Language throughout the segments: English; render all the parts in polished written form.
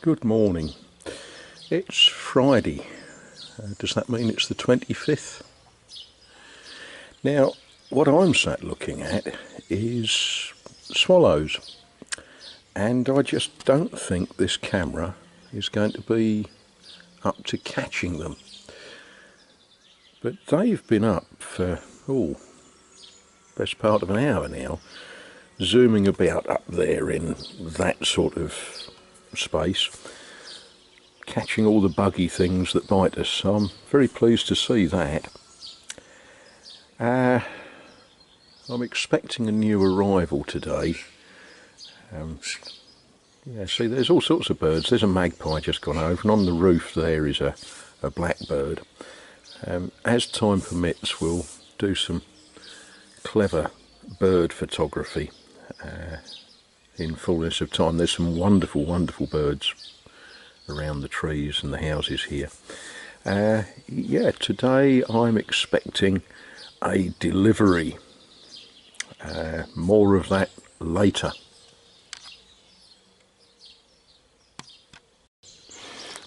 Good morning. It's Friday. Does that mean it's the 25th? Now, what I'm sat looking at is swallows, and I just don't think this camera is going to be up to catching them. But they've been up for, best part of an hour now, zooming about up there in that sort of space, catching all the buggy things that bite us, so I'm very pleased to see that. I'm expecting a new arrival today. See, there's all sorts of birds. There's a magpie just gone over, and on the roof there is a blackbird. As time permits, we'll do some clever bird photography in fullness of time. There's some wonderful, wonderful birds around the trees and the houses here. Today I'm expecting a delivery. More of that later.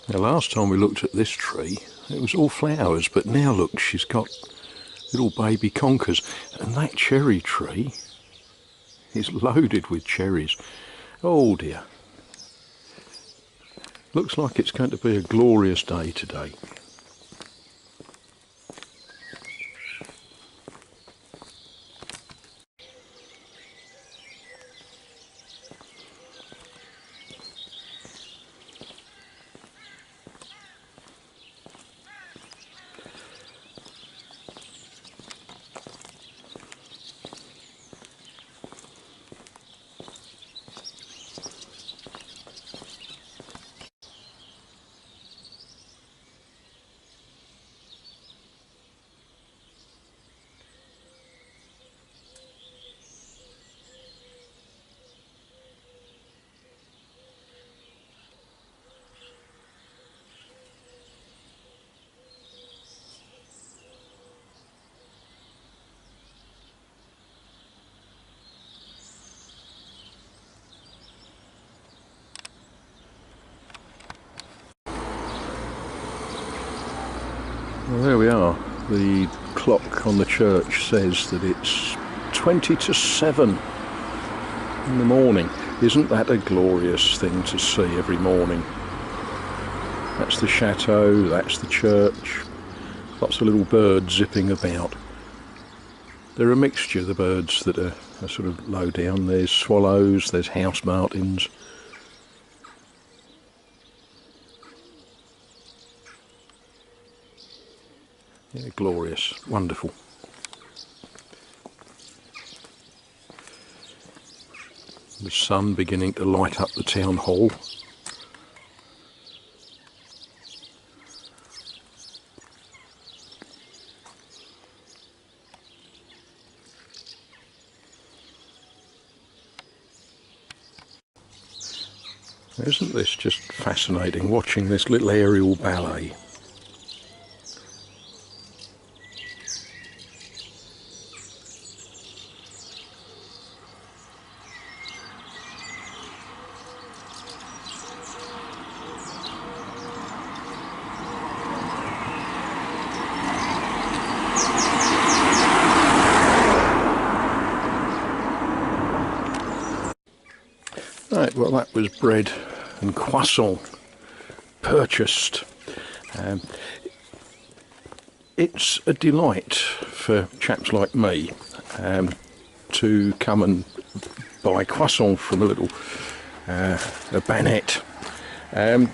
Now, last time we looked at this tree, it was all flowers, but now look, she's got little baby conkers, and that cherry tree is loaded with cherries. Oh dear. Looks like it's going to be a glorious day today. Well, there we are. The clock on the church says that it's 20 to 7 in the morning. Isn't that a glorious thing to see every morning? That's the chateau, that's the church. Lots of little birds zipping about. They're a mixture, the birds that are sort of low down. There's swallows, there's house martins. Yeah, glorious, wonderful. The sun beginning to light up the town hall. Isn't this just fascinating, watching this little aerial ballet? Right, well, that was bread and croissant purchased. It's a delight for chaps like me to come and buy croissant from a little a banette. I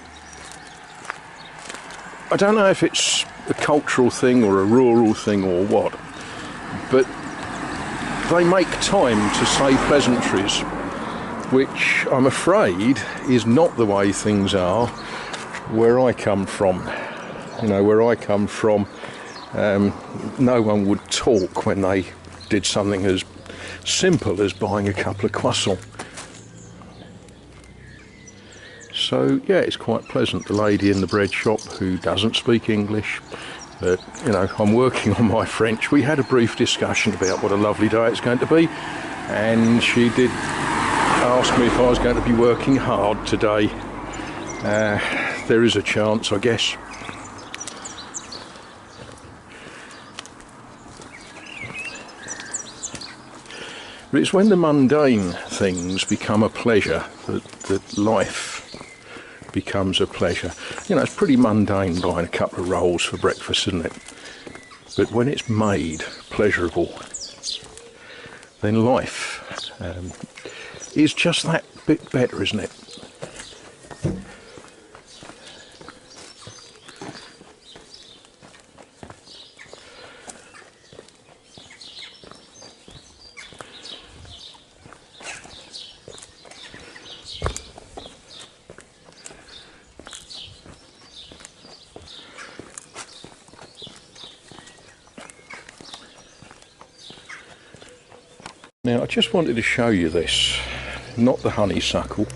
don't know if it's a cultural thing or a rural thing or what, but they make time to say pleasantries, which I'm afraid is not the way things are where I come from. You know, where I come from, no one would talk when they did something as simple as buying a couple of croissants. So yeah, it's quite pleasant. The lady in the bread shop who doesn't speak English, but you know, I'm working on my French. We had a brief discussion about what a lovely day it's going to be, and she did ask me if I was going to be working hard today. there is a chance, I guess. But it's when the mundane things become a pleasure that life becomes a pleasure. You know, it's pretty mundane buying a couple of rolls for breakfast, isn't it? But when it's made pleasurable, then life is just that bit better, isn't it? Now I just wanted to show you this, not the honeysuckle,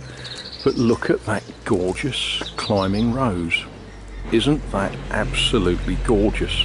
but look at that gorgeous climbing rose. Isn't that absolutely gorgeous?